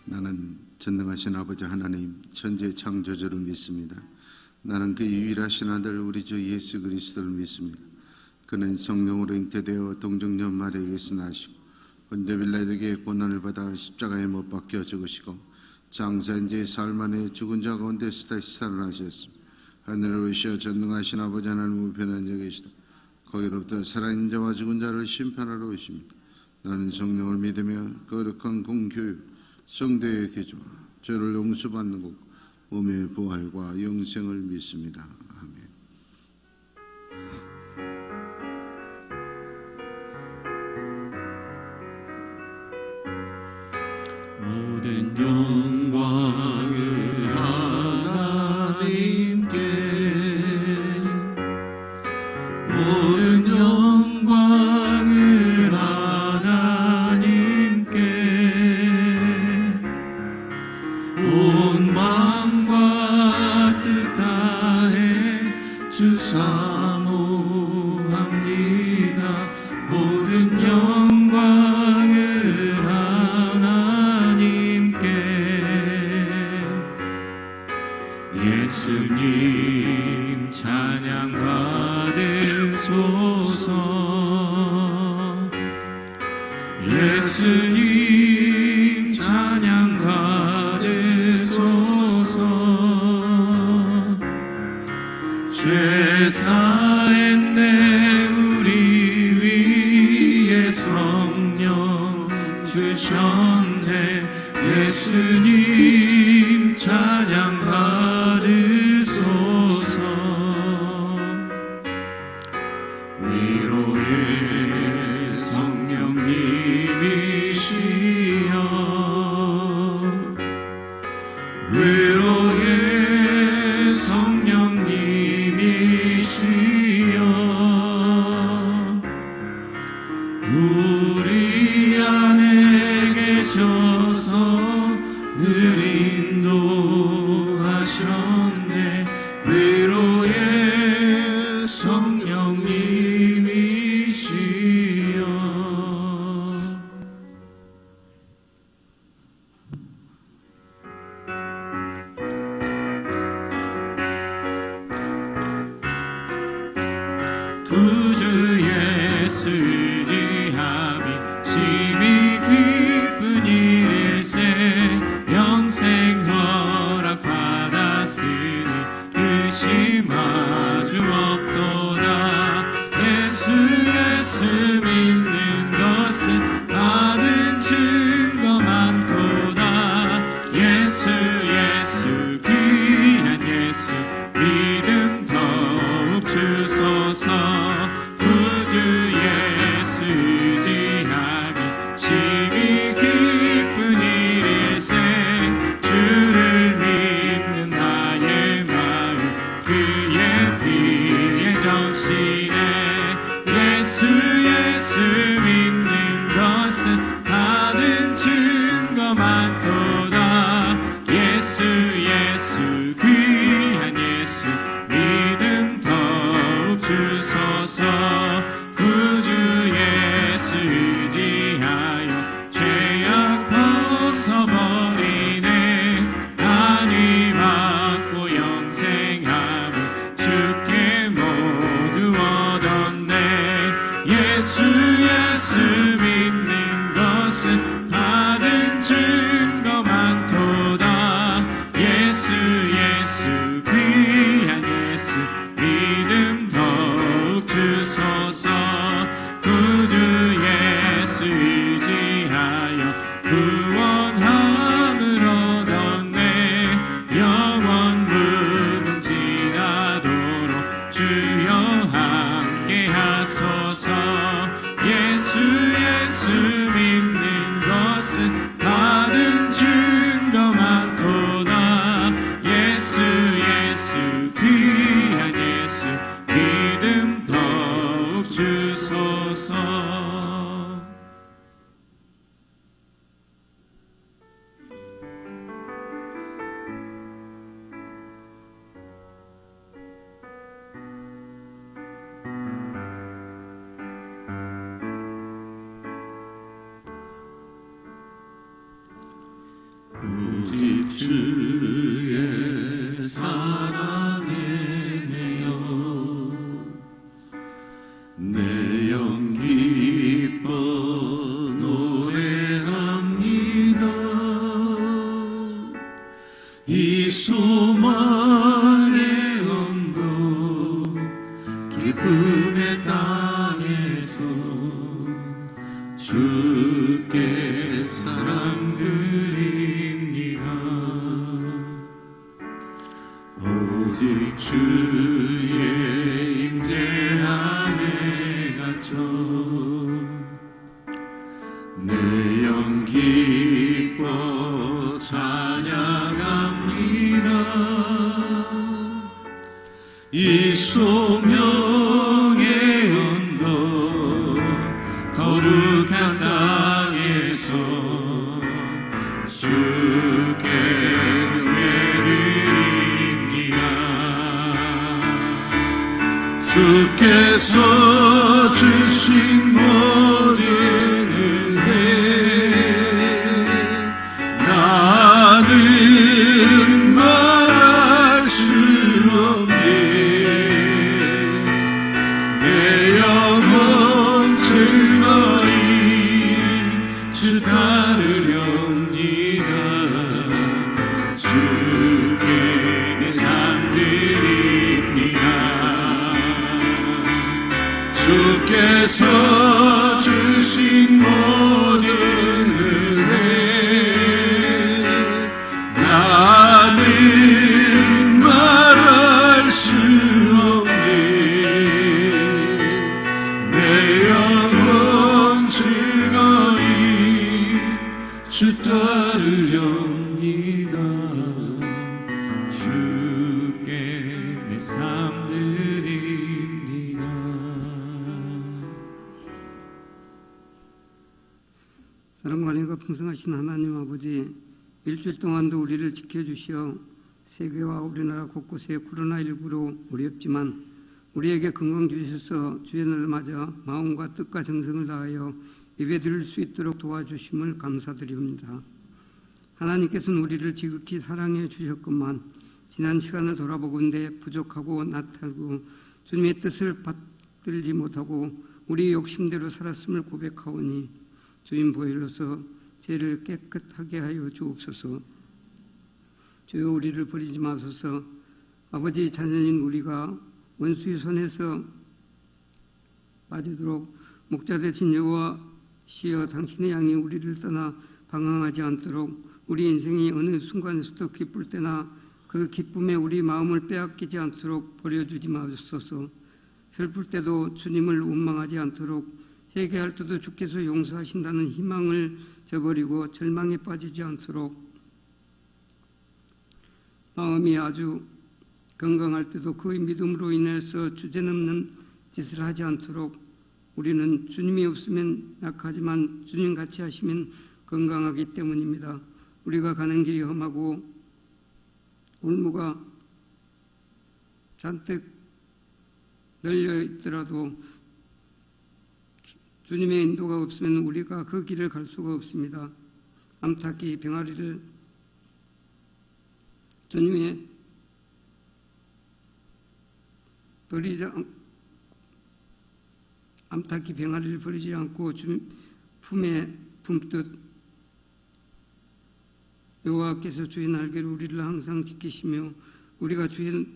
나는 전능하신 아버지 하나님 천지의 창조주를 믿습니다. 나는 그 유일하신 아들 우리 주 예수 그리스도를 믿습니다. 그는 성령으로 잉태되어 동정녀 마리아에게서 나시고 본디오 빌라도에게 고난을 받아 십자가에 못 박혀 죽으시고 장사한 지 사흘 만에 죽은 자 가운데서 다시 살아나셨습니다. 하늘에 오르시어 전능하신 아버지 하나님 우편에 앉아 계시다. 거기로부터 살아있는 자와 죽은 자를 심판하러 오십니다. 나는 성령을 믿으며 거룩한 공교육 성도의 기도와 죄를 용서받는 것 몸의 부활과 영생을 믿습니다. 아멘. 모든 영광을 하나님께, 모든 영광을 하나님께, 온 마음과 뜻 다해 주 사모합니다. 모든 영광을 하나님께. 예수님 찬양 받으소서. 예수님 찬양 받으소서. 죄 사했네 우리 위에 성령 주셨네. 예수님 찬양 받으소서. 위로의 성령님이시여, 위로의 성령님이시여, 우리 안에 계셔서 늘 인도하셨네. 위로의 성령님이시여. 구주 예수 지함이 심히 기쁜 일일세. 영생 허락 받았으니 의심 아주 없도다. 예수 믿는 것은 받은 증거 많도다. 예수 귀한 예수 믿음 더욱 주소서. 구주 예수 지함이 심히 기쁜 일일세. 주를 믿는 나의 마음 그의 피에 적시네. 예수 믿는 것은 받은 증거 많도다. 예수 귀한 예수 믿음 더욱 주소서. 구주 예수 지하여 죄악 벗어버리네. 안위 받고 영생하고 주께 모두 얻었네. 예수 믿는 것은 받은 증거 많도다. 예수 귀한 예수 믿음 더욱 주소서. 구주 예수 지하여 구원함을 얻었네. 영원 무궁지나도록 주여 함께 하소서. 예수 믿는 것은 받은 증거 많도다. 예수 귀한 예수 믿음 더욱 주소서. 오직 주의 사랑에 매여 내 영 기뻐 노래합니다. 이 소망의 언덕 기쁨의 땅에서 주께 사랑 드립니다. 오직 주의 임재 안에 갇혀 내 영 기뻐 찬양합니다. 이 소명의 언덕 거룩한 땅에서 주께 경배드립니다. 주께서 주신 모든 은혜 나는 말할 수 없네. 내 영혼 즐거이 주 따르렵니다. 주께 내 삶 드립니다. 주께서 주신 모든 은혜 나는 말할 수 없네. 내 영혼 즐거이 주 따르렵니다. 주께 내 삶 드립니다. 사랑과 은혜가 풍성하신 하나님 아버지, 일주일 동안도 우리를 지켜주시어 세계와 우리나라 곳곳에 코로나19로 어렵지만 우리에게 건강 주셔서 주의 날을 맞아 마음과 뜻과 정성을 다하여 예배 드릴 수 있도록 도와주심을 감사드립니다. 하나님께서는 우리를 지극히 사랑해 주셨건만 지난 시간을 돌아보건대 부족하고 나태하고 주님의 뜻을 받들지 못하고 우리 욕심대로 살았음을 고백하오니 주님 보혈로서 죄를 깨끗하게 하여 주옵소서. 주여 우리를 버리지 마소서. 아버지 자녀인 우리가 원수의 손에서 빠지도록 목자 되신 여호와시여 당신의 양이 우리를 떠나 방황하지 않도록 우리 인생이 어느 순간에서도 기쁠 때나 그 기쁨에 우리 마음을 빼앗기지 않도록 버려주지 마소서. 슬플 때도 주님을 원망하지 않도록 회개할 때도 주께서 용서하신다는 희망을 저버리고 절망에 빠지지 않도록 마음이 아주 건강할 때도 그의 믿음으로 인해서 주제넘는 짓을 하지 않도록 우리는 주님이 없으면 약하지만 주님같이 하시면 건강하기 때문입니다. 우리가 가는 길이 험하고 올무가 잔뜩 널려 있더라도 주님의 인도가 없으면 우리가 그 길을 갈 수가 없습니다. 암탉이 병아리를 주님의 암탉이 병아리를 버리지 않고 주님 품에 품듯 여호와께서 주의 날개로 우리를 항상 지키시며 우리가 주의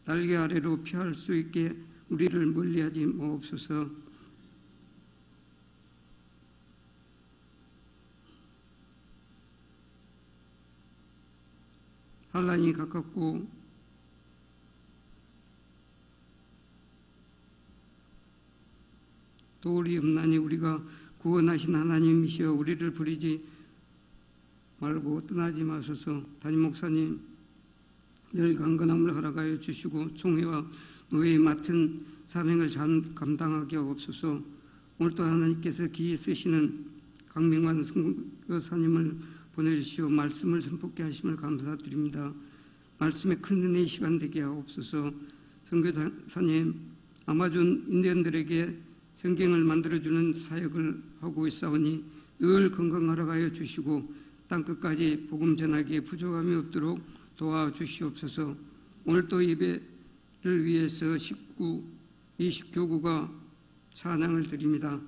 날개 아래로 피할 수 있게 우리를 멀리하지 마옵소서. 환난이 가깝고 도울이 없나니 우리가 구원하신 하나님이시여 우리를 버리지 말고 떠나지 마소서. 담임 목사님 늘 강건함을 허락하여 주시고 총회와 노회에 맡은 사명을 잘 감당하게 하옵소서. 오늘도 하나님께서 기이 쓰시는 강명환 선교사님을 보내주시오 말씀을 선포케 하심을 감사드립니다. 말씀에 큰 은혜의 시간 되게 하옵소서. 선교사님 아마존 인디언들에게 성경을 만들어주는 사역을 하고 있사오니 늘 건강하라고 하여 주시고 땅끝까지 복음 전하기에 부족함이 없도록 도와주시옵소서. 오늘도 예배를 위해서 이 식교구가 찬양을 드립니다.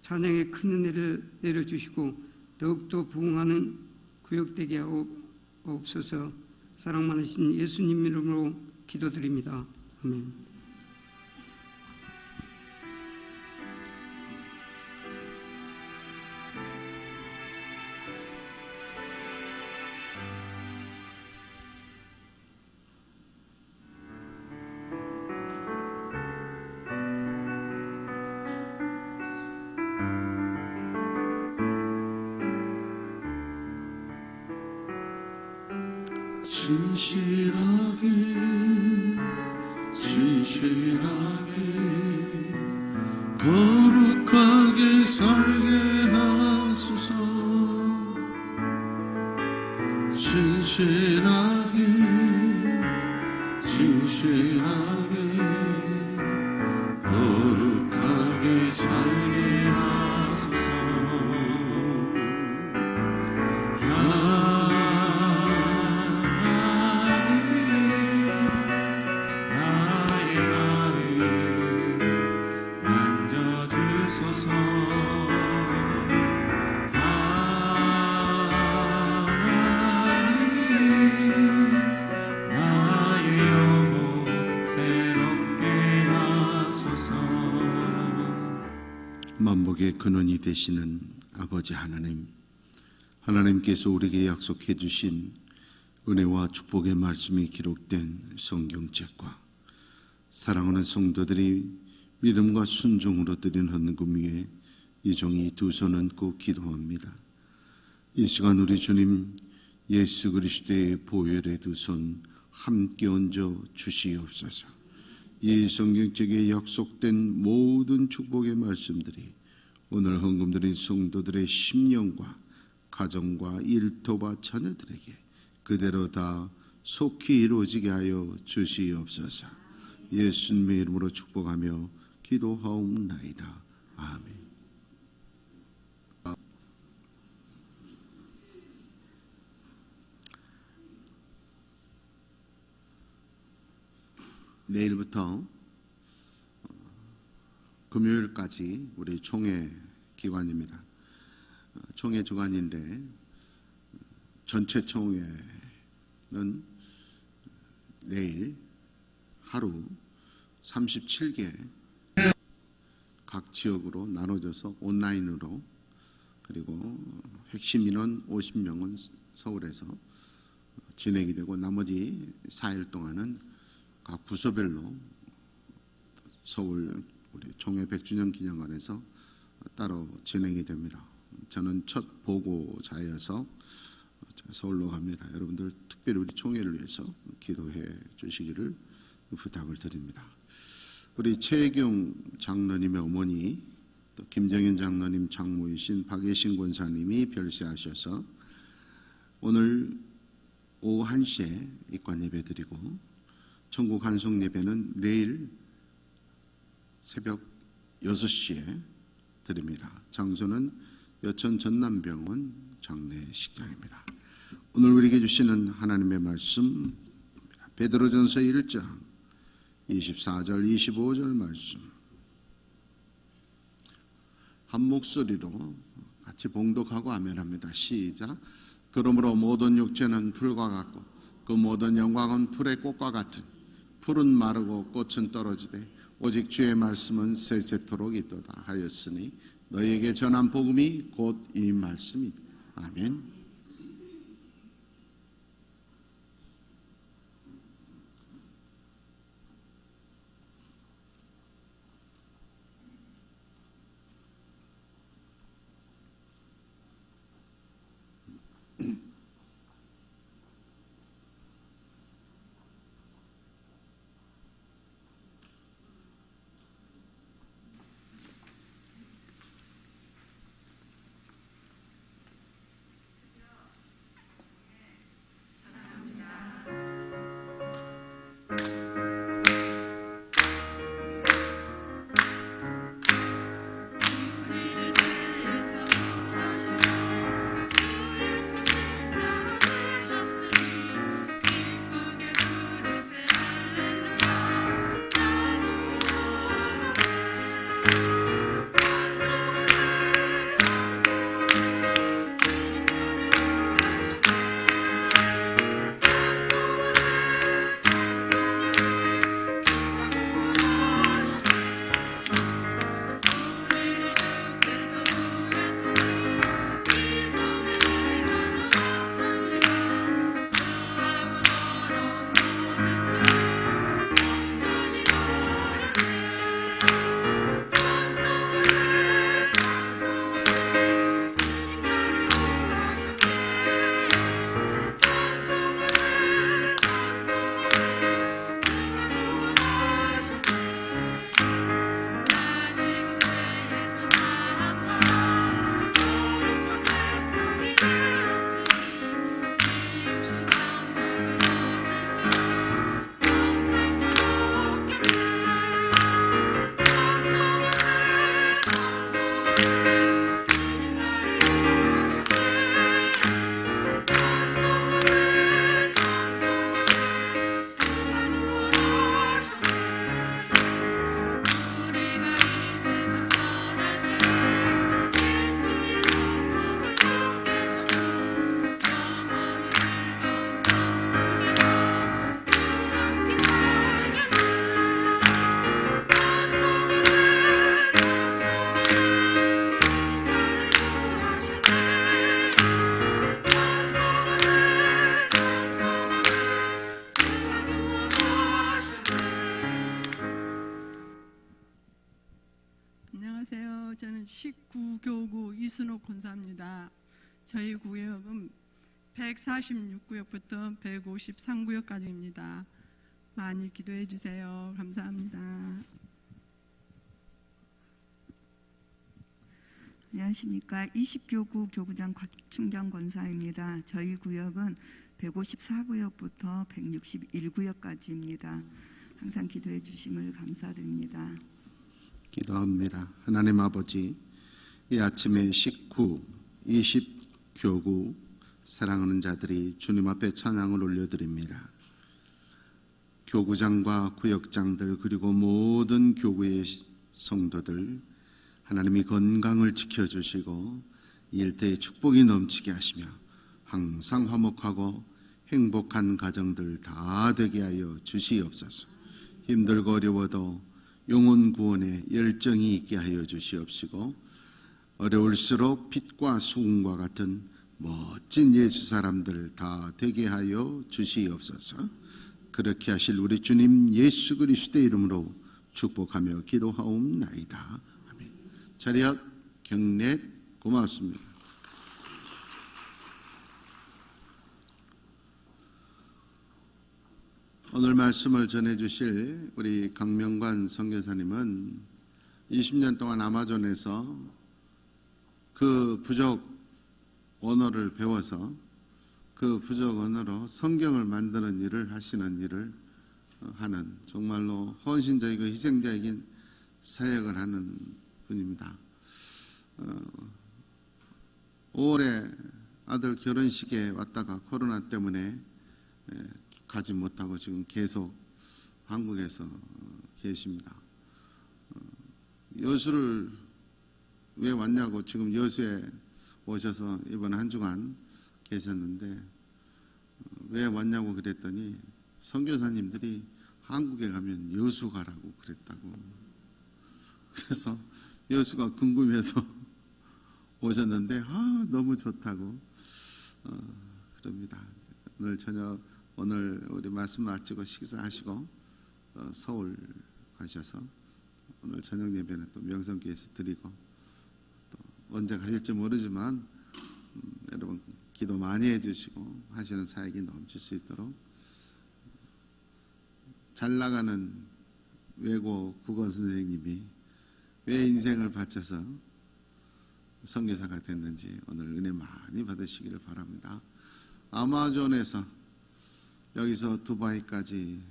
찬양의 큰 은혜를 내려주시고 더욱더 부흥하는 구역되게 하옵소서. 사랑 많으신 예수님 이름으로 기도드립니다. 아멘. 진실하게 거룩하게 살게 하소서. 진실하게 거룩하게 살게 하소서. 만복의 근원이 되시는 아버지 하나님, 하나님께서 우리에게 약속해 주신 은혜와 축복의 말씀이 기록된 성경책과 사랑하는 성도들이 믿음과 순종으로 드린 헌금 위에 이 종이 두 손 얹고 기도합니다. 이 시간 우리 주님 예수 그리스도의 보혈의 두 손 함께 얹어 주시옵소서. 이 성경책에 약속된 모든 축복의 말씀들이 오늘 헌금 드린 성도들의 심령과 가정과 일터와 자녀들에게 그대로 다 속히 이루어지게 하여 주시옵소서. 예수님의 이름으로 축복하며 기도하옵나이다. 아멘. 내일부터 금요일까지 우리 총회 기관입니다. 총회 주간인데 전체 총회는 내일 하루 37개 각 지역으로 나눠져서 온라인으로, 그리고 핵심 인원 50명은 서울에서 진행이 되고 나머지 4일 동안은 각 부서별로 서울 우리 총회 100주년 기념관에서 따로 진행이 됩니다. 저는 첫 보고자여서 서울로 갑니다. 여러분들 특별히 우리 총회를 위해서 기도해 주시기를 부탁을 드립니다. 우리 최혜경 장로님의 어머니, 또 김정현 장로님 장모이신 박예신 권사님이 별세하셔서 오늘 오후 1시에 입관 예배 드리고 천국 한송 예배는 내일 새벽 6시에 드립니다. 장소는 여천 전남병원 장례식장입니다. 오늘 우리에게 주시는 하나님의 말씀 베드로전서 1장 24절 25절 말씀 한 목소리로 같이 봉독하고 아멘합니다. 시작. 그러므로 모든 육체는 풀과 같고 그 모든 영광은 풀의 꽃과 같은 풀은 마르고 꽃은 떨어지되 오직 주의 말씀은 세세토록 있도다 하였으니 너희에게 전한 복음이 곧 이 말씀이다. 아멘. 구교구 이순옥 권사입니다. 저희 구역은 146구역부터 153구역까지입니다. 많이 기도해 주세요. 감사합니다. 안녕하십니까. 20교구 교구장 곽충경 권사입니다. 저희 구역은 154구역부터 161구역까지입니다. 항상 기도해 주심을 감사드립니다. 기도합니다. 하나님 아버지, 이 아침에 19, 20교구 사랑하는 자들이 주님 앞에 찬양을 올려드립니다. 교구장과 구역장들 그리고 모든 교구의 성도들, 하나님이 건강을 지켜주시고 일대의 축복이 넘치게 하시며 항상 화목하고 행복한 가정들 다 되게 하여 주시옵소서. 힘들고 어려워도 영혼 구원에 열정이 있게 하여 주시옵시고 어려울수록 빛과 수금과 같은 멋진 예수 사람들 다 되게 하여 주시옵소서. 그렇게 하실 우리 주님 예수 그리스도의 이름으로 축복하며 기도하옵나이다. 아멘. 차렷 경례 고맙습니다. 오늘 말씀을 전해주실 우리 강명관 선교사님은 20년 동안 아마존에서 그 부족 언어를 배워서 그 부족 언어로 성경을 만드는 일을 하시는 일을 하는 정말로 헌신적이고 희생적인 사역을 하는 분입니다. 5월에 아들 결혼식에 왔다가 코로나 때문에 가지 못하고 지금 계속 한국에서 계십니다. 여수를 왜 왔냐고 지금 여수에 오셔서 이번 한 주간 계셨는데 왜 왔냐고 그랬더니 선교사님들이 한국에 가면 여수 가라고 그랬다고. 그래서 여수가 궁금해서 오셨는데 너무 좋다고 그럽니다. 오늘 저녁 오늘 우리 말씀 마치고 식사하시고 서울 가셔서 오늘 저녁 예배는 또 명성교회에서 드리고 또 언제 가실지 모르지만 여러분 기도 많이 해주시고 하시는 사역이 넘칠 수 있도록 잘 나가는 외고 국어 선생님이 왜 인생을 바쳐서 선교사가 됐는지 오늘 은혜 많이 받으시기를 바랍니다. 아마존에서 여기서 두바이까지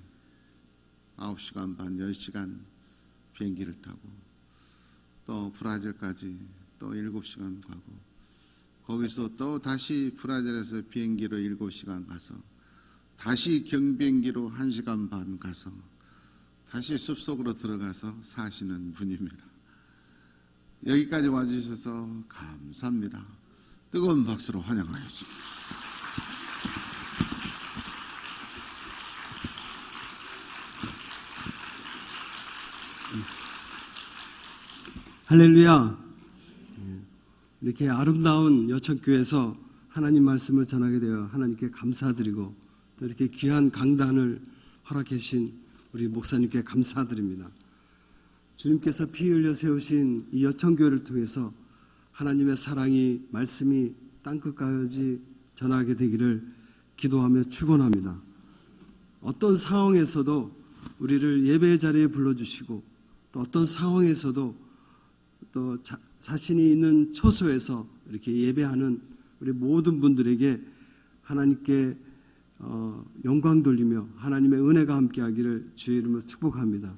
9시간 반, 10시간 비행기를 타고 또 브라질까지 또 7시간 가고 거기서 또 다시 브라질에서 비행기로 7시간 가서 다시 경비행기로 1시간 반 가서 다시 숲속으로 들어가서 사시는 분입니다. 여기까지 와주셔서 감사합니다. 뜨거운 박수로 환영하겠습니다. 할렐루야. 이렇게 아름다운 여천교회에서 하나님 말씀을 전하게 되어 하나님께 감사드리고 또 이렇게 귀한 강단을 허락해 주신 우리 목사님께 감사드립니다. 주님께서 피 흘려 세우신 이 여천교회를 통해서 하나님의 사랑이 말씀이 땅끝까지 전하게 되기를 기도하며 축원합니다. 어떤 상황에서도 우리를 예배의 자리에 불러주시고 또 어떤 상황에서도 또 자신이 있는 처소에서 이렇게 예배하는 우리 모든 분들에게 하나님께 영광 돌리며 하나님의 은혜가 함께하기를 주의 이름으로 축복합니다.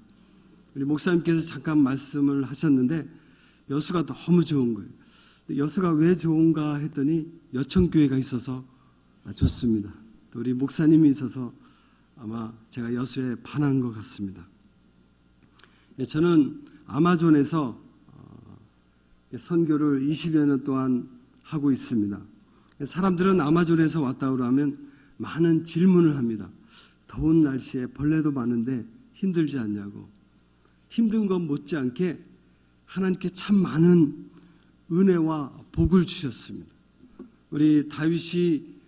우리 목사님께서 잠깐 말씀을 하셨는데 여수가 너무 좋은 거예요. 여수가 왜 좋은가 했더니 여천교회가 있어서 좋습니다. 또 우리 목사님이 있어서 아마 제가 여수에 반한 것 같습니다. 저는 아마존에서 선교를 20여 년 동안 하고 있습니다. 사람들은 아마존에서 왔다 그러면 많은 질문을 합니다. 더운 날씨에 벌레도 많은데 힘들지 않냐고. 힘든 것 못지않게 하나님께 참 많은 은혜와 복을 주셨습니다. 우리 다윗이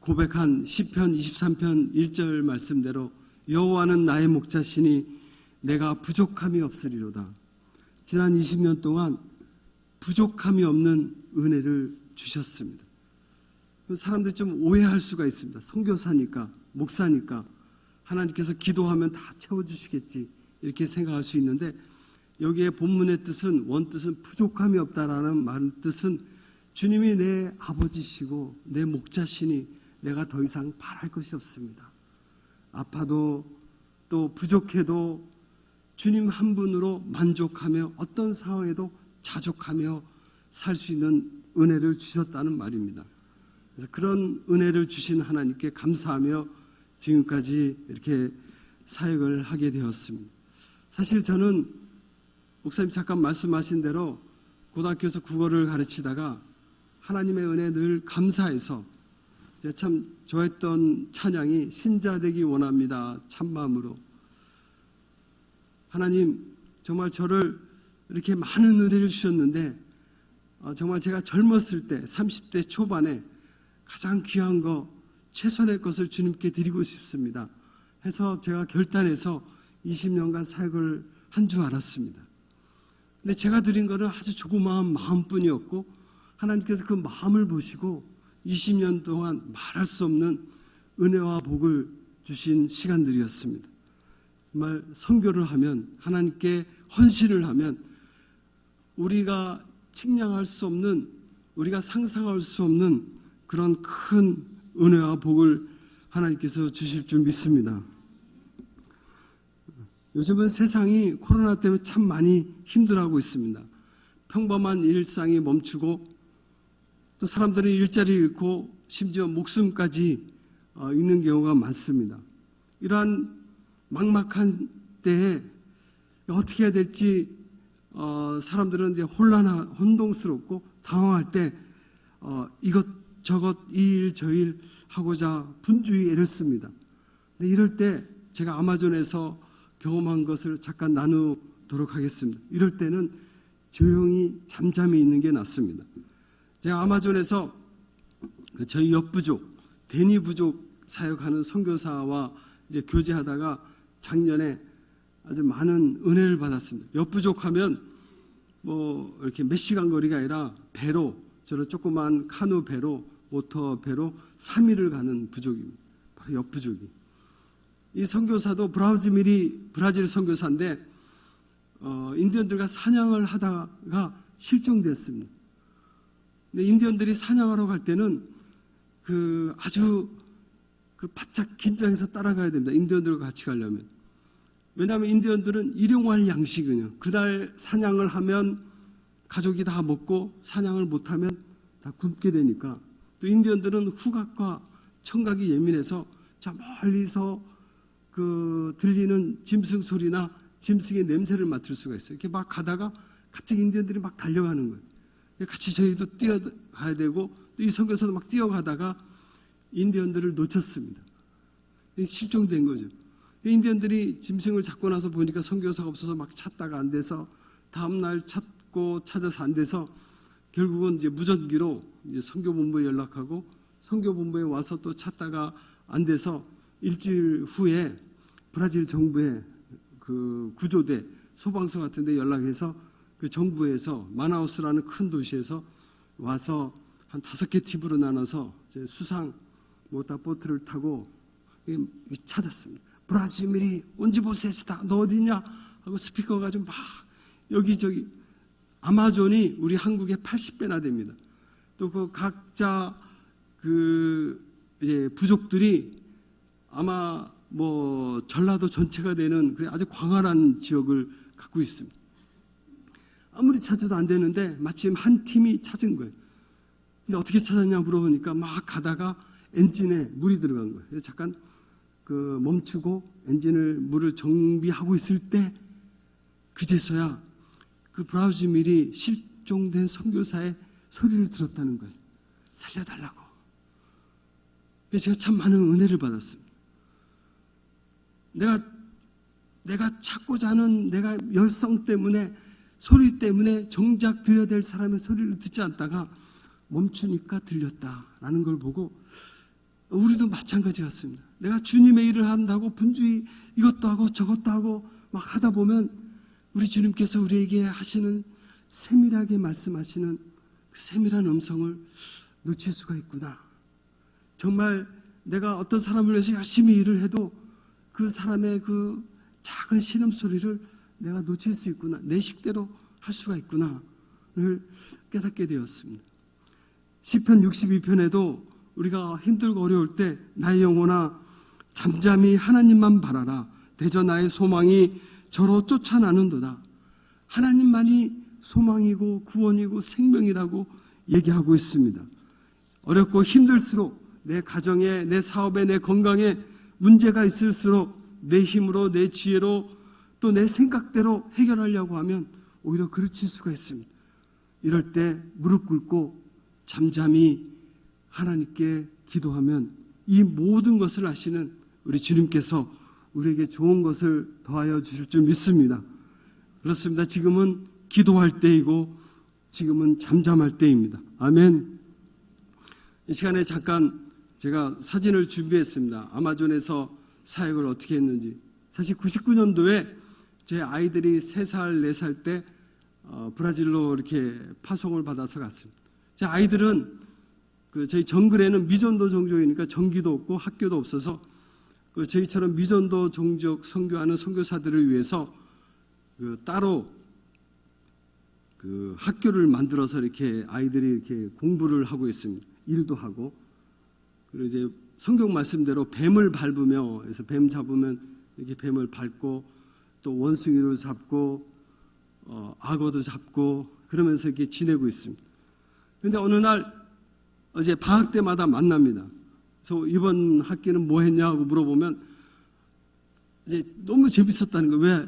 고백한 시편 23편 1절 말씀대로 여호와는 나의 목자시니 내가 부족함이 없으리로다. 지난 20년 동안 부족함이 없는 은혜를 주셨습니다. 사람들이 좀 오해할 수가 있습니다. 선교사니까, 목사니까 하나님께서 기도하면 다 채워주시겠지 이렇게 생각할 수 있는데, 여기에 본문의 뜻은, 원뜻은 부족함이 없다라는 말 뜻은 주님이 내 아버지시고 내 목자시니 내가 더 이상 바랄 것이 없습니다. 아파도 또 부족해도 주님 한 분으로 만족하며 어떤 상황에도 자족하며 살 수 있는 은혜를 주셨다는 말입니다. 그래서 그런 은혜를 주신 하나님께 감사하며 지금까지 이렇게 사역을 하게 되었습니다. 사실 저는 목사님 잠깐 말씀하신 대로 고등학교에서 국어를 가르치다가 하나님의 은혜에 늘 감사해서 제가 참 좋아했던 찬양이 신자 되기 원합니다. 참마음으로. 하나님 정말 저를 이렇게 많은 은혜를 주셨는데 정말 제가 젊었을 때 30대 초반에 가장 귀한 거 최선의 것을 주님께 드리고 싶습니다 해서 제가 결단해서 20년간 사역을 한 줄 알았습니다. 근데 제가 드린 거는 아주 조그마한 마음뿐이었고 하나님께서 그 마음을 보시고 20년 동안 말할 수 없는 은혜와 복을 주신 시간들이었습니다. 정말 선교를 하면, 하나님께 헌신을 하면 우리가 측량할 수 없는, 우리가 상상할 수 없는 그런 큰 은혜와 복을 하나님께서 주실 줄 믿습니다. 요즘은 세상이 코로나 때문에 참 많이 힘들어하고 있습니다. 평범한 일상이 멈추고 또 사람들이 일자리를 잃고 심지어 목숨까지 잃는 경우가 많습니다. 이러한 막막한 때에 어떻게 해야 될지 사람들은 이제 혼동스럽고 당황할 때 이것저것 이 일 저 일 하고자 분주히 애를 씁니다. 근데 이럴 때 제가 아마존에서 경험한 것을 잠깐 나누도록 하겠습니다. 이럴 때는 조용히 잠잠히 있는 게 낫습니다. 제가 아마존에서 저희 옆부족, 데니 부족 사역하는 선교사와 이제 교제하다가 작년에 아주 많은 은혜를 받았습니다. 옆부족 하면 뭐 이렇게 몇 시간 거리가 아니라 배로, 저런 조그만 카누 배로, 모터 배로 3일을 가는 부족입니다. 바로 옆부족이. 이 선교사도 브라질 선교사인데 인디언들과 사냥을 하다가 실종됐습니다. 근데 인디언들이 사냥하러 갈 때는 아주 바짝 긴장해서 따라가야 됩니다. 인디언들과 같이 가려면. 왜냐하면 인디언들은 일용할 양식은요, 그날 사냥을 하면 가족이 다 먹고 사냥을 못하면 다 굶게 되니까, 또 인디언들은 후각과 청각이 예민해서 저 멀리서 들리는 짐승 소리나 짐승의 냄새를 맡을 수가 있어요. 이렇게 막 가다가 갑자기 인디언들이 막 달려가는 거예요. 같이 저희도 뛰어가야 되고, 또 이 선교사도 막 뛰어가다가 인디언들을 놓쳤습니다. 실종된 거죠. 인디언들이 짐승을 잡고 나서 보니까 선교사가 없어서 막 찾다가 안 돼서, 다음날 찾고 찾아서 안 돼서 결국은 이제 무전기로 이제 선교본부에 연락하고, 선교본부에 와서 또 찾다가 안 돼서 일주일 후에 브라질 정부의 구조대 소방서 같은 데 연락해서 그 정부에서 마나우스라는 큰 도시에서 와서 한 5개 팀으로 나눠서 수상 모터보트를 타고 찾았습니다. 브라지밀이 온지보세스다, 너 어디냐 하고 스피커 가지고 막 여기저기. 아마존이 우리 한국의 80배나 됩니다. 또 그 각자 이제 부족들이 아마 뭐 전라도 전체가 되는 아주 광활한 지역을 갖고 있습니다. 아무리 찾아도 안 되는데 마침 한 팀이 찾은 거예요. 근데 어떻게 찾았냐 물어보니까 막 가다가 엔진에 물이 들어간 거예요. 그래서 잠깐 멈추고 물을 정비하고 있을 때 그제서야 브라우즈밀이 실종된 선교사의 소리를 들었다는 거예요. 살려달라고. 그래서 제가 참 많은 은혜를 받았습니다. 내가 찾고자 하는 내가 열성 때문에, 소리 때문에 정작 들어야 될 사람의 소리를 듣지 않다가 멈추니까 들렸다라는 걸 보고, 우리도 마찬가지 같습니다. 내가 주님의 일을 한다고 분주히 이것도 하고 저것도 하고 막 하다 보면 우리 주님께서 우리에게 하시는 세밀하게 말씀하시는 그 세밀한 음성을 놓칠 수가 있구나. 정말 내가 어떤 사람을 위해서 열심히 일을 해도 그 사람의 그 작은 신음소리를 내가 놓칠 수 있구나. 내 식대로 할 수가 있구나를 깨닫게 되었습니다. 시편 62편에도 우리가 힘들고 어려울 때 나의 영혼아 잠잠히 하나님만 바라라. 대저 나의 소망이 저로 쫓아나는도다. 하나님만이 소망이고 구원이고 생명이라고 얘기하고 있습니다. 어렵고 힘들수록 내 가정에, 내 사업에, 내 건강에 문제가 있을수록 내 힘으로, 내 지혜로, 또 내 생각대로 해결하려고 하면 오히려 그르칠 수가 있습니다. 이럴 때 무릎 꿇고 잠잠히 하나님께 기도하면 이 모든 것을 아시는 우리 주님께서 우리에게 좋은 것을 더하여 주실 줄 믿습니다. 그렇습니다. 지금은 기도할 때이고 지금은 잠잠할 때입니다. 아멘. 이 시간에 잠깐 제가 사진을 준비했습니다. 아마존에서 사역을 어떻게 했는지. 사실 99년도에 제 아이들이 3살, 4살 때 브라질로 이렇게 파송을 받아서 갔습니다. 제 아이들은 저희 정글에는 미전도 종족이니까 전기도 없고 학교도 없어서 저희처럼 미전도 종족 선교하는 선교사들을 위해서 따로 학교를 만들어서 이렇게 아이들이 이렇게 공부를 하고 있습니다. 일도 하고. 그리고 이제 성경 말씀대로 뱀을 밟으며, 그래서 뱀 잡으면 이렇게 뱀을 밟고 또 원숭이도 잡고 악어도 잡고 그러면서 이렇게 지내고 있습니다. 그런데 어느 날 이제 방학 때마다 만납니다. 그래서 이번 학기는 뭐 했냐고 물어보면 이제 너무 재밌었다는 거예요.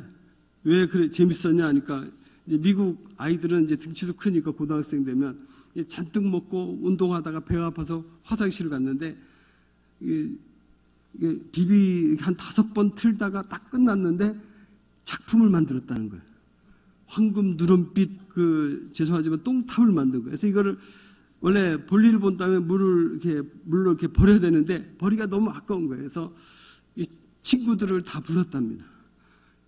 왜 그래 재밌었냐 하니까 이제 미국 아이들은 이제 등치도 크니까 고등학생 되면 잔뜩 먹고 운동하다가 배가 아파서 화장실을 갔는데 비비 한 5번 틀다가 딱 끝났는데 작품을 만들었다는 거예요. 황금 누름빛 죄송하지만 똥탑을 만든 거예요. 그래서 이거를 원래 볼일을 본 다음에 물로 이렇게 버려야 되는데 버리기가 너무 아까운 거예요. 그래서 이 친구들을 다 불렀답니다.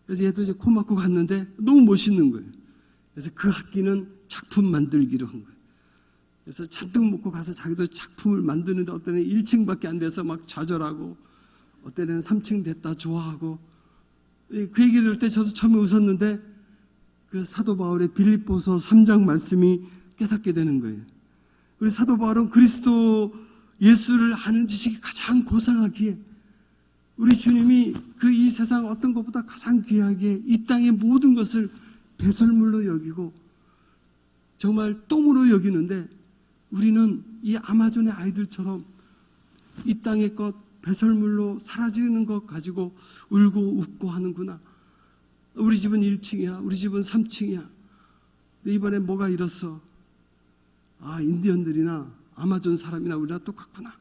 그래서 얘도 이제 코 막고 갔는데 너무 멋있는 거예요. 그래서 그 학기는 작품 만들기로 한 거예요. 그래서 잔뜩 먹고 가서 자기도 작품을 만드는데 어떤 애는 1층밖에 안 돼서 막 좌절하고 어떤 애는 3층 됐다 좋아하고 그 얘기를 할 때 저도 처음에 웃었는데 그 사도 바울의 빌립보서 3장 말씀이 깨닫게 되는 거예요. 우리 사도 바울은 그리스도 예수를 아는 지식이 가장 고상하기에 우리 주님이 이 세상 어떤 것보다 가장 귀하게 이 땅의 모든 것을 배설물로 여기고 정말 똥으로 여기는데 우리는 이 아마존의 아이들처럼 이 땅의 것 배설물로 사라지는 것 가지고 울고 웃고 하는구나. 우리 집은 1층이야. 우리 집은 3층이야. 이번에 뭐가 이렇어. 인디언들이나 아마존 사람이나 우리나 똑같구나.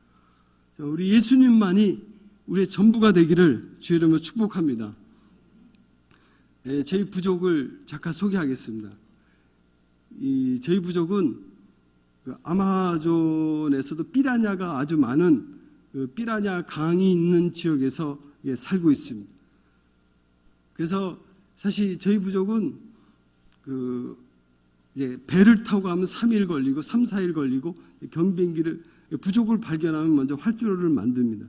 우리 예수님만이 우리의 전부가 되기를 주의 이름으로 축복합니다. 저희 부족을 잠깐 소개하겠습니다. 저희 부족은 아마존에서도 삐라냐가 아주 많은 삐라냐 강이 있는 지역에서 살고 있습니다. 그래서 사실 저희 부족은 이제 배를 타고 가면 3일 걸리고 3, 4일 걸리고 경비행기를 부족을 발견하면 먼저 활주로를 만듭니다.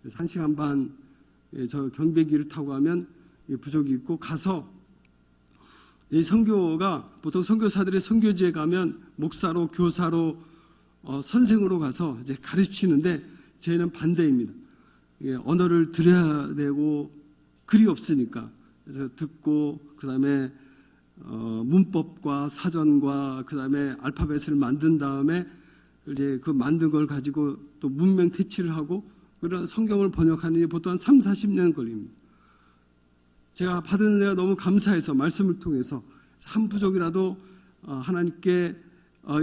그래서 1시간 반 저 경비행기를 타고 가면 부족이 있고 가서 이 선교가 보통 선교사들의 선교지에 가면 목사로 교사로 선생으로 가서 이제 가르치는데 저희는 반대입니다. 언어를 들여야 되고 글이 없으니까 그래서 듣고 그다음에 문법과 사전과 그다음에 알파벳을 만든 다음에 이제 그 만든 걸 가지고 또 문명 퇴치를 하고 그런 성경을 번역하는 게 보통 한 3, 40년 걸립니다. 제가 받은 은혜가 너무 감사해서 말씀을 통해서 한 부족이라도 하나님께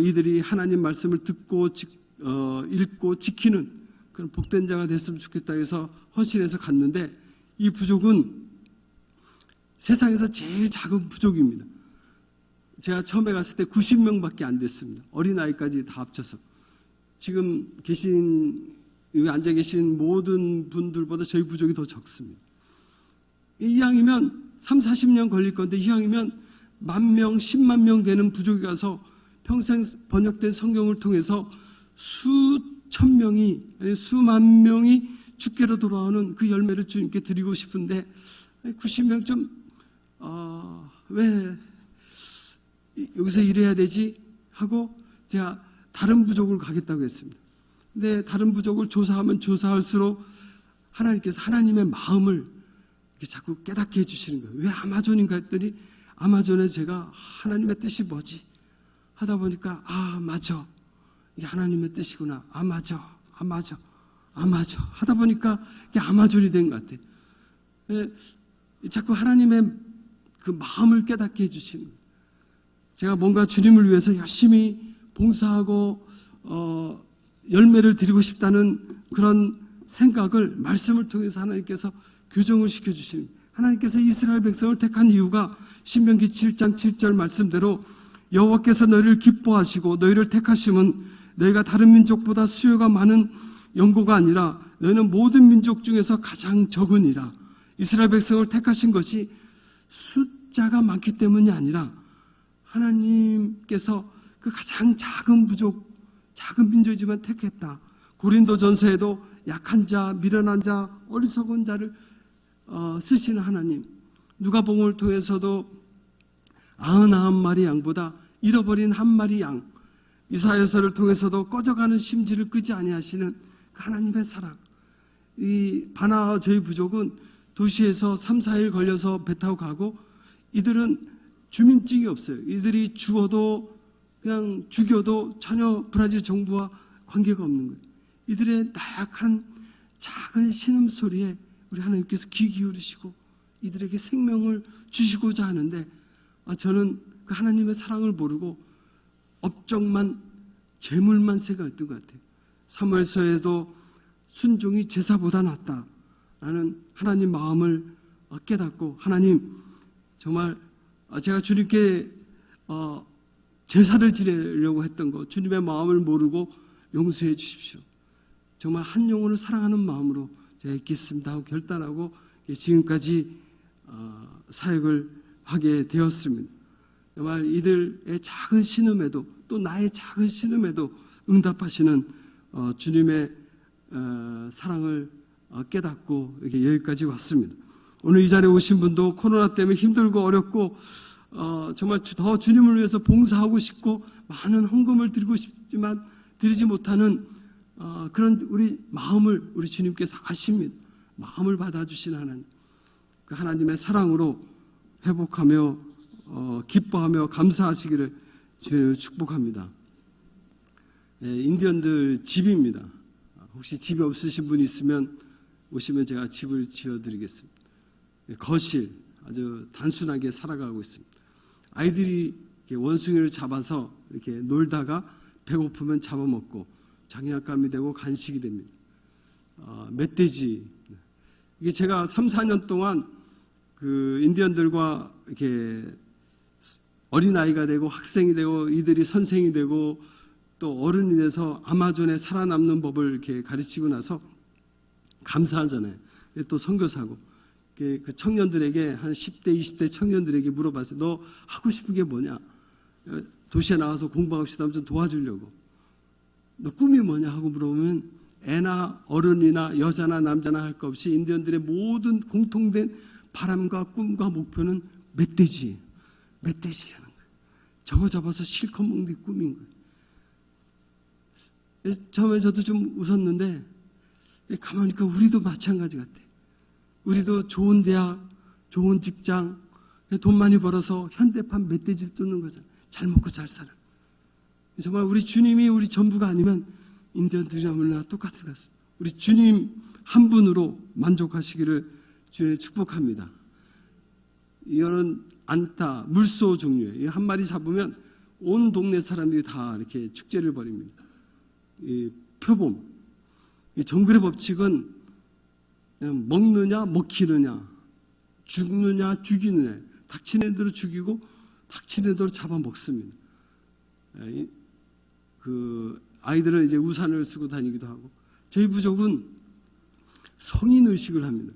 이들이 하나님 말씀을 듣고 읽고 지키는 그런 복된 자가 됐으면 좋겠다 해서 헌신해서 갔는데 이 부족은 세상에서 제일 작은 부족입니다. 제가 처음에 갔을 때 90명밖에 안 됐습니다. 어린아이까지 다 합쳐서. 지금 여기 앉아 계신 모든 분들보다 저희 부족이 더 적습니다. 이왕이면 3, 40년 걸릴 건데 이왕이면 10,000명, 10만 명 되는 부족이 가서 평생 번역된 성경을 통해서 수천 명이, 아니 수만 명이 주께로 돌아오는 그 열매를 주님께 드리고 싶은데 90명 좀 왜 여기서 일해야 되지 하고 제가 다른 부족을 가겠다고 했습니다. 근데 다른 부족을 조사하면 조사할수록 하나님께서 하나님의 마음을 이렇게 자꾸 깨닫게 해주시는 거예요. 왜 아마존인가 했더니 아마존에 제가 하나님의 뜻이 뭐지 하다 보니까 맞아, 이게 하나님의 뜻이구나. 맞아 하다 보니까 이게 아마존이 된 것 같아요. 자꾸 하나님의 그 마음을 깨닫게 해주시는 거예요. 제가 뭔가 주님을 위해서 열심히 봉사하고 열매를 드리고 싶다는 그런 생각을 말씀을 통해서 하나님께서 교정을 시켜주시는 거예요. 하나님께서 이스라엘 백성을 택한 이유가 신명기 7장 7절 말씀대로 여호와께서 너희를 기뻐하시고 너희를 택하심은 너희가 다른 민족보다 수요가 많은 연고가 아니라 너희는 모든 민족 중에서 가장 적으니라. 이스라엘 백성을 택하신 것이 숫자가 많기 때문이 아니라 하나님께서 그 가장 작은 부족, 작은 민족이지만 택했다. 고린도전서에도 약한 자, 미련한 자, 어리석은 자를 쓰시는 하나님. 누가복음을 통해서도 99마리 양보다 잃어버린 한 마리 양, 이사야서를 통해서도 꺼져가는 심지를 끄지 아니하시는 그 하나님의 사랑. 이 바나와 저희 부족은 도시에서 3, 4일 걸려서 배 타고 가고 이들은 주민증이 없어요. 이들이 죽어도 그냥 죽여도 전혀 브라질 정부와 관계가 없는 거예요. 이들의 나약한 작은 신음소리에 우리 하나님께서 귀 기울이시고 이들에게 생명을 주시고자 하는데 저는 그 하나님의 사랑을 모르고 업적만, 재물만 생각했던 것 같아요. 사무엘서에도 순종이 제사보다 낫다 라는 하나님 마음을 깨닫고 하나님 정말 제가 주님께 제사를 지내려고 했던 것 주님의 마음을 모르고 용서해 주십시오. 정말 한 영혼을 사랑하는 마음으로 제가 있겠습니다 하고 결단하고 지금까지 사역을 하게 되었습니다. 정말 이들의 작은 신음에도 또 나의 작은 신음에도 응답하시는 주님의 사랑을 깨닫고 여기까지 왔습니다. 오늘 이 자리에 오신 분도 코로나 때문에 힘들고 어렵고 정말 더 주님을 위해서 봉사하고 싶고 많은 헌금을 드리고 싶지만 드리지 못하는 그런 우리 마음을 우리 주님께서 아십니다. 마음을 받아주신 하나님, 그 하나님의 사랑으로 회복하며 기뻐하며 감사하시기를 주님을 축복합니다. 인디언들 집입니다. 혹시 집이 없으신 분이 있으면 오시면 제가 집을 지어드리겠습니다. 거실 아주 단순하게 살아가고 있습니다. 아이들이 원숭이를 잡아서 이렇게 놀다가 배고프면 잡아먹고 장약감이 되고 간식이 됩니다. 멧돼지. 이게 제가 3, 4년 동안 그 인디언들과 이렇게 어린아이가 되고 학생이 되고 이들이 선생이 되고 또 어른이 돼서 아마존에 살아남는 법을 이렇게 가르치고 나서 감사하잖아요. 또 선교사고 그 청년들에게 한 10대, 20대 청년들에게 물어봤어요. 너 하고 싶은 게 뭐냐? 도시에 나와서 공부합시다 하면 좀 도와주려고. 너 꿈이 뭐냐 하고 물어보면 애나 어른이나 여자나 남자나 할 것 없이 인디언들의 모든 공통된 바람과 꿈과 목표는 멧돼지예요. 멧돼지라는 거예요. 저거 잡아서 실컷 먹는 게 꿈인 거예요. 처음에 저도 좀 웃었는데 가만히 보니까 우리도 마찬가지 같아요. 우리도 좋은 대학, 좋은 직장, 돈 많이 벌어서 현대판 멧돼지를 쫓는 거잖아요. 잘 먹고 잘 살아. 정말 우리 주님이 우리 전부가 아니면 인디언들이나 물러나 똑같을 것 같습니다. 우리 주님 한 분으로 만족하시기를 주님 축복합니다. 이거는 안타, 물소 종류예요. 한 마리 잡으면 온 동네 사람들이 다 이렇게 축제를 벌입니다. 이 표범, 이 정글의 법칙은 그냥 먹느냐 먹히느냐, 죽느냐 죽이느냐, 닥치는 대로 죽이고 닥치는 대로 잡아먹습니다. 그 아이들은 이제 우산을 쓰고 다니기도 하고, 저희 부족은 성인 의식을 합니다.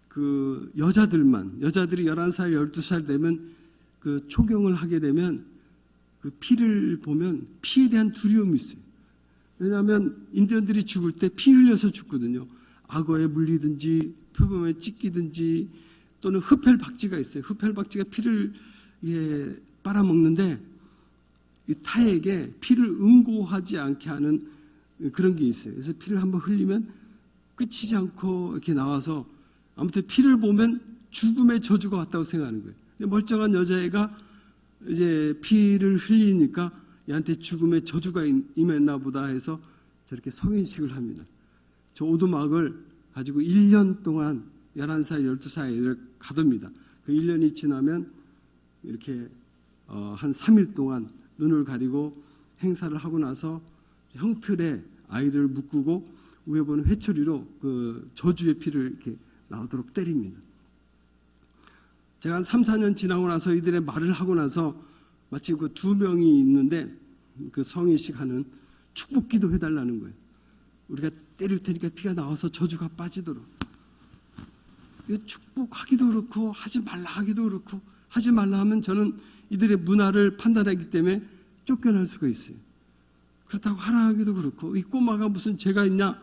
그 여자들이 11살, 12살 되면 그 초경을 하게 되면 그 피를 보면 피에 대한 두려움이 있어요. 왜냐하면 인디언들이 죽을 때 피 흘려서 죽거든요. 악어에 물리든지 표범에 찢기든지 또는 흡혈박쥐가 있어요. 흡혈박쥐가 피를 빨아먹는데 이 타에게 피를 응고하지 않게 하는 그런 게 있어요. 그래서 피를 한번 흘리면 끝이지 않고 이렇게 나와서 아무튼 피를 보면 죽음의 저주가 왔다고 생각하는 거예요. 멀쩡한 여자애가 이제 피를 흘리니까 얘한테 죽음의 저주가 임했나 보다 해서 저렇게 성인식을 합니다. 저 오두막을 가지고 1년 동안 11살, 12살을 가둡니다. 그 1년이 지나면 이렇게 한 3일 동안 눈을 가리고 행사를 하고 나서 형틀에 아이들을 묶고 위에 보는 회초리로 그 저주의 피를 이렇게 나오도록 때립니다. 제가 한 3, 4년 지나고 나서 이들의 말을 하고 나서 마치 그 2명이 있는데 그 성인식 하는 축복기도 해달라는 거예요. 우리가 때릴 테니까 피가 나와서 저주가 빠지도록. 축복하기도 그렇고 하지 말라 하기도 그렇고 하지 말라 하면 저는 이들의 문화를 판단하기 때문에 쫓겨날 수가 있어요. 그렇다고 하라 하기도 그렇고 이 꼬마가 무슨 죄가 있냐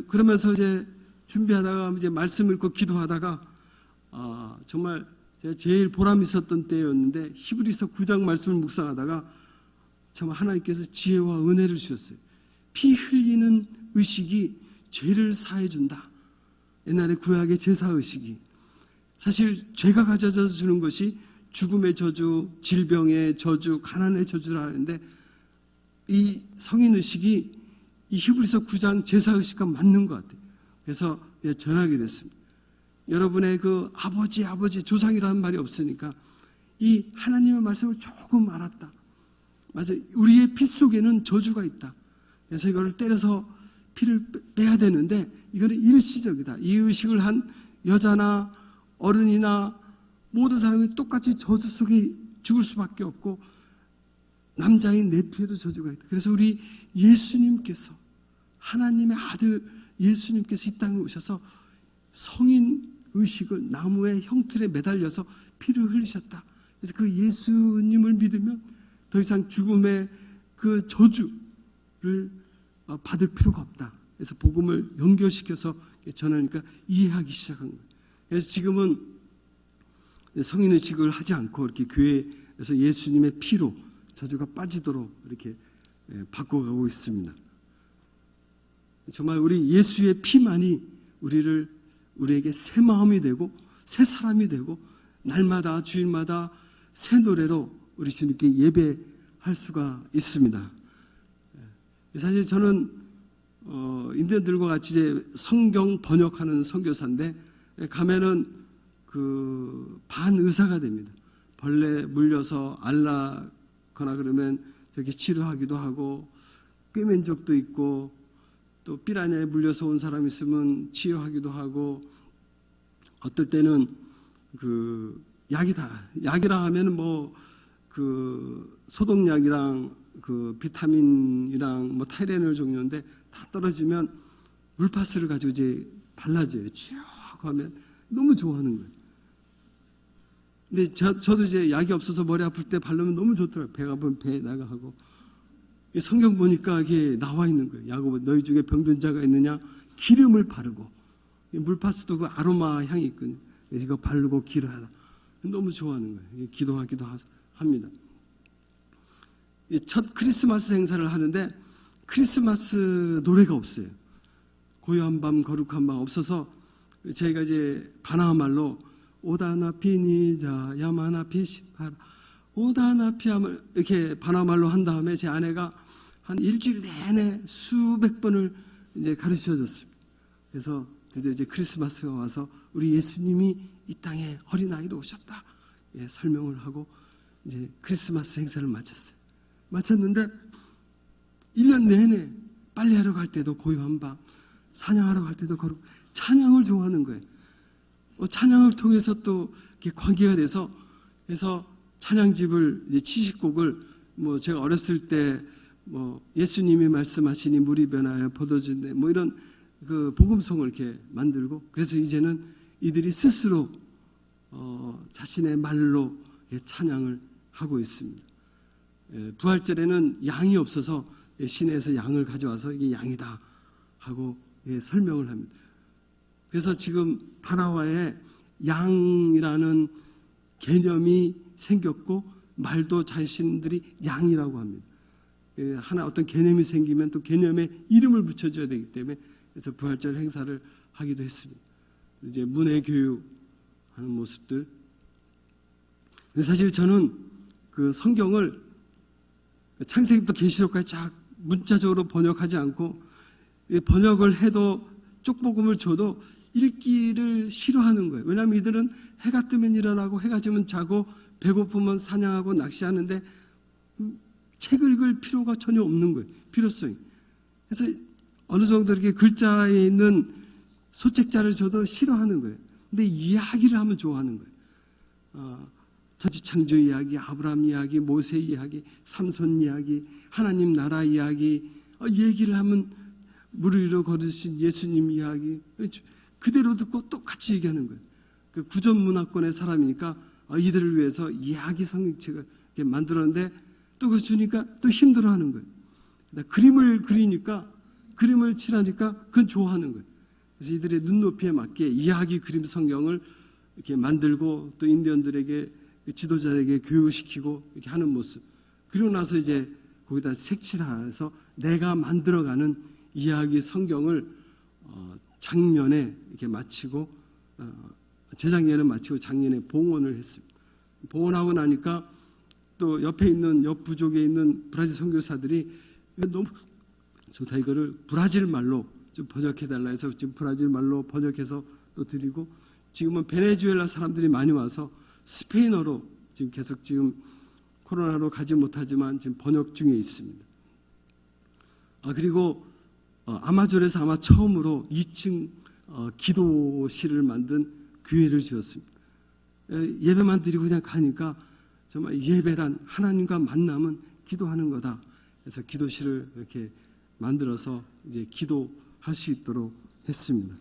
그러면서 이제 준비하다가 이제 말씀 읽고 기도하다가 정말 제가 제일 보람 있었던 때였는데 히브리서 9장 말씀을 묵상하다가 정말 하나님께서 지혜와 은혜를 주셨어요. 피 흘리는 의식이 죄를 사해 준다. 옛날에 구약의 제사 의식이 사실 죄가 가져다 주는 것이 죽음의 저주, 질병의 저주, 가난의 저주라 하는데 이 성인 의식이 이 히브리서 9장 제사 의식과 맞는 것 같아요. 그래서 전하게 됐습니다. 여러분의 그 아버지 조상이라는 말이 없으니까 이 하나님의 말씀을 조금 알았다. 맞아요. 우리의 피 속에는 저주가 있다. 그래서 이걸 때려서 피를 빼야 되는데 이거는 일시적이다. 이 의식을 한 여자나 어른이나 모든 사람이 똑같이 저주 속에 죽을 수밖에 없고 남자인 내 피에도 저주가 있다. 그래서 우리 예수님께서 하나님의 아들 예수님께서 이 땅에 오셔서 성인 의식을 나무의 형틀에 매달려서 피를 흘리셨다. 그래서 그 예수님을 믿으면 더 이상 죽음의 그 저주를 받을 필요가 없다. 그래서 복음을 연결시켜서 전하니까 이해하기 시작한 거예요. 그래서 지금은 성인의식을 하지 않고 이렇게 교회에서 예수님의 피로 저주가 빠지도록 이렇게 바꿔가고 있습니다. 정말 우리 예수의 피만이 우리에게 새 마음이 되고 새 사람이 되고 날마다 주일마다 새 노래로 우리 주님께 예배할 수가 있습니다. 사실 저는 인디언들과 같이 이제 성경 번역하는 선교사인데 가면은 그 반의사가 됩니다. 벌레 물려서 앓거나 그러면 저렇게 치료하기도 하고 꿰맨 적도 있고 또 삐라냐에 물려서 온 사람 있으면 치료하기도 하고 어떨 때는 그 약이라 하면은 뭐 그 소독약이랑 그 비타민이랑 뭐 타이레놀 종류인데 다 떨어지면 물파스를 가지고 이제 발라줘요. 쭉 하면 너무 좋아하는 거예요. 근데 저도 이제 약이 없어서 머리 아플 때 바르면 너무 좋더라고요. 배가 아프면 배에다가 하고. 성경 보니까 이게 나와 있는 거예요. 야고보 너희 중에 병든 자가 있느냐? 기름을 바르고. 물파스도 그 아로마 향이 있거든요. 그래서 이거 바르고 기도하다. 너무 좋아하는 거예요. 기도하기도 합니다. 첫 크리스마스 행사를 하는데 크리스마스 노래가 없어요. 고요한 밤 거룩한 밤 없어서 저희가 이제 바나마 말로 오다나 피니자 야마나 피시파라 오다나 피하면 이렇게 바나마 말로 한 다음에 제 아내가 한 일주일 내내 수백 번을 이제 가르쳐 줬습니다. 그래서 드디어 이제 크리스마스가 와서 우리 예수님이 이 땅에 어린아이로 오셨다. 설명을 하고 이제 크리스마스 행사를 마쳤는데 1년 내내 빨래하러 갈 때도 고요한 밤, 사냥하러 갈 때도 거룩, 찬양을 좋아하는 거예요. 찬양을 통해서 또 이렇게 관계가 돼서 그래서 찬양집을 이제 70곡을 뭐 제가 어렸을 때 뭐 예수님이 말씀하시니 물이 변하여 포도주인데 뭐 이런 그 복음송을 이렇게 만들고 그래서 이제는 이들이 스스로 자신의 말로 찬양을 하고 있습니다. 부활절에는 양이 없어서 시내에서 양을 가져와서 이게 양이다 하고 설명을 합니다. 그래서 지금 파나와에 양이라는 개념이 생겼고 말도 자신들이 양이라고 합니다. 하나 어떤 개념이 생기면 또 개념에 이름을 붙여줘야 되기 때문에 그래서 부활절 행사를 하기도 했습니다. 이제 문해 교육하는 모습들. 사실 저는 그 성경을 창세기부터 계시록까지 쫙 문자적으로 번역하지 않고 번역을 해도 쪽복음을 줘도 읽기를 싫어하는 거예요. 왜냐하면 이들은 해가 뜨면 일어나고 해가 지면 자고 배고프면 사냥하고 낚시하는데 책을 읽을 필요가 전혀 없는 거예요. 필요성이. 그래서 어느 정도 이렇게 글자에 있는 소책자를 줘도 싫어하는 거예요. 근데 이야기를 하면 좋아하는 거예요. 천지창조 이야기, 아브라함 이야기, 모세 이야기, 삼손 이야기, 하나님 나라 이야기, 얘기를 하면 물 위로 걸으신 예수님 이야기 그대로 듣고 똑같이 얘기하는 거예요. 그 구전문화권의 사람이니까 이들을 위해서 이야기 성경책을 이렇게 만들었는데 또 그거 주니까 또 힘들어하는 거예요. 그림을 그리니까 그림을 칠하니까 그건 좋아하는 거예요. 그래서 이들의 눈높이에 맞게 이야기 그림 성경을 이렇게 만들고 또 인디언들에게 지도자에게 교육시키고 이렇게 하는 모습. 그리고 나서 이제 거기다 색칠해서 내가 만들어가는 이야기 성경을 작년에 이렇게 마치고 재작년에 마치고 작년에 봉헌을 했습니다. 봉헌하고 나니까 또 옆에 있는 옆 부족에 있는 브라질 선교사들이 너무 좋다 이거를 브라질 말로 좀 번역해달라 해서 지금 브라질 말로 번역해서 또 드리고 지금은 베네수엘라 사람들이 많이 와서 스페인어로 지금 계속 지금 코로나로 가지 못하지만 지금 번역 중에 있습니다. 그리고 아마존에서 아마 처음으로 2층 기도실을 만든 교회를 지었습니다. 예배만 드리고 그냥 가니까 정말 예배란 하나님과 만남은 기도하는 거다. 그래서 기도실을 이렇게 만들어서 이제 기도할 수 있도록 했습니다.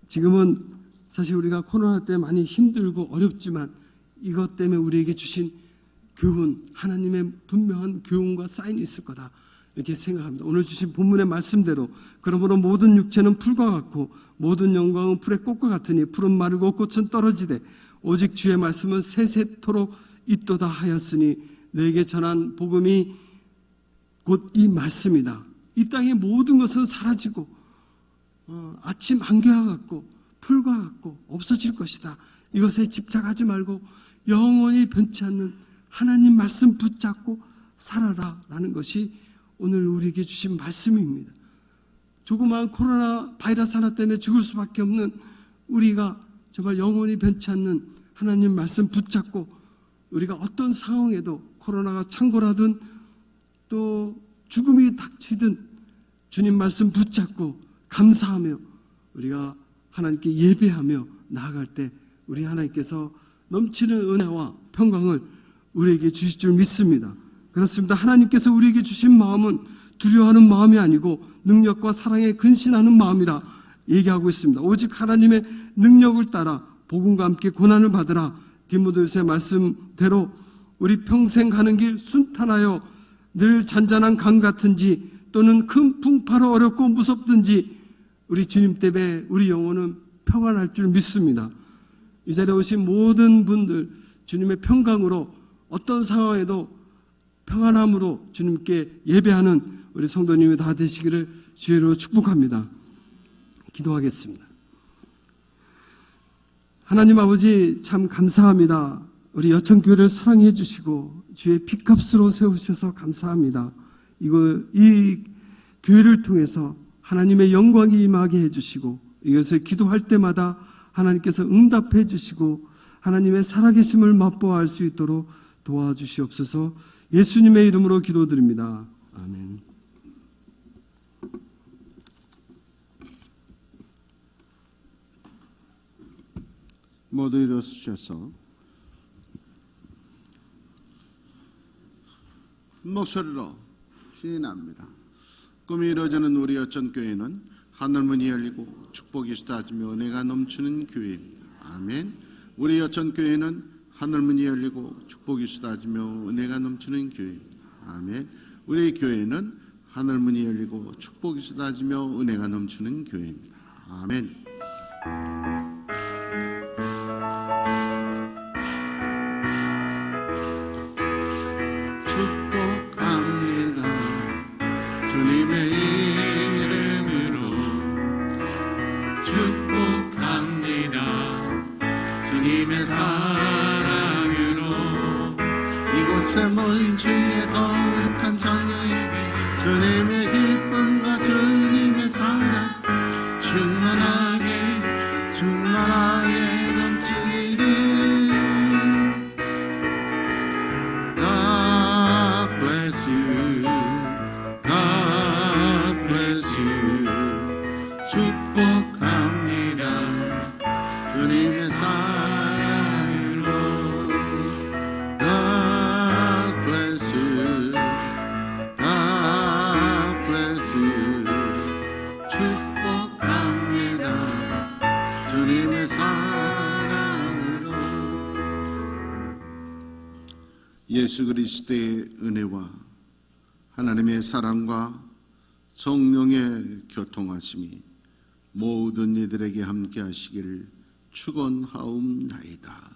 지금은 사실 우리가 코로나 때 많이 힘들고 어렵지만 이것 때문에 우리에게 주신 교훈, 하나님의 분명한 교훈과 사인이 있을 거다. 이렇게 생각합니다. 오늘 주신 본문의 말씀대로 그러므로 모든 육체는 풀과 같고 모든 영광은 풀의 꽃과 같으니 풀은 마르고 꽃은 떨어지되 오직 주의 말씀은 세세토록 있도다 하였으니 너에게 전한 복음이 곧 이 말씀이다. 이 땅의 모든 것은 사라지고 아침 안개와 같고 풀과 같고 없어질 것이다. 이것에 집착하지 말고 영원히 변치 않는 하나님 말씀 붙잡고 살아라 라는 것이 오늘 우리에게 주신 말씀입니다. 조그마한 코로나 바이러스 하나 때문에 죽을 수밖에 없는 우리가 정말 영원히 변치 않는 하나님 말씀 붙잡고 우리가 어떤 상황에도 코로나가 창궐하든 또 죽음이 닥치든 주님 말씀 붙잡고 감사하며 우리가 하나님께 예배하며 나아갈 때 우리 하나님께서 넘치는 은혜와 평강을 우리에게 주실 줄 믿습니다. 그렇습니다. 하나님께서 우리에게 주신 마음은 두려워하는 마음이 아니고 능력과 사랑에 근신하는 마음이라 얘기하고 있습니다. 오직 하나님의 능력을 따라 복음과 함께 고난을 받으라. 디모데후서의 말씀대로 우리 평생 가는 길 순탄하여 늘 잔잔한 강 같은지 또는 큰 풍파로 어렵고 무섭든지 우리 주님 때문에 우리 영혼은 평안할 줄 믿습니다. 이 자리에 오신 모든 분들 주님의 평강으로 어떤 상황에도 평안함으로 주님께 예배하는 우리 성도님이 다 되시기를 주의로 축복합니다. 기도하겠습니다. 하나님 아버지 참 감사합니다. 우리 여천교회를 사랑해 주시고 주의 피값으로 세우셔서 감사합니다. 이 교회를 통해서 하나님의 영광이 임하게 해주시고 이것을 기도할 때마다 하나님께서 응답해 주시고 하나님의 살아계심을 맛보아 알 수 있도록 도와주시옵소서. 예수님의 이름으로 기도드립니다. 아멘. 모두 일어서셔서 목소리로 시인합니다. 꿈이 이루어지는 우리 여천교회는 하늘문이 열리고 축복이 쏟아지며 은혜가 넘치는 교회입니다. 아멘. 우리 여천교회는 하늘문이 열리고 축복이 쏟아지며 은혜가 넘치는 교회입니다. 아멘. 우리 교회는 하늘문이 열리고 축복이 쏟아지며 은혜가 넘치는 교회입니다. 아멘. 축복합니다. 주님의 이름으로 축복합니다. 주님의 사랑으로 이곳에 모인 주의 거룩한 자녀에게 주님의 기쁨과 주님의 사랑 충만하게 넘치기를. God bless you, God bless you. 축복합니다. 주님의 사랑으로 God bless you, God bless you. 축복합니다. 주님의 사랑으로. 예수 그리스도의 은혜와 하나님의 사랑과 성령의 교통하심이 모든 이들에게 함께 하시기를 축원하옵나이다.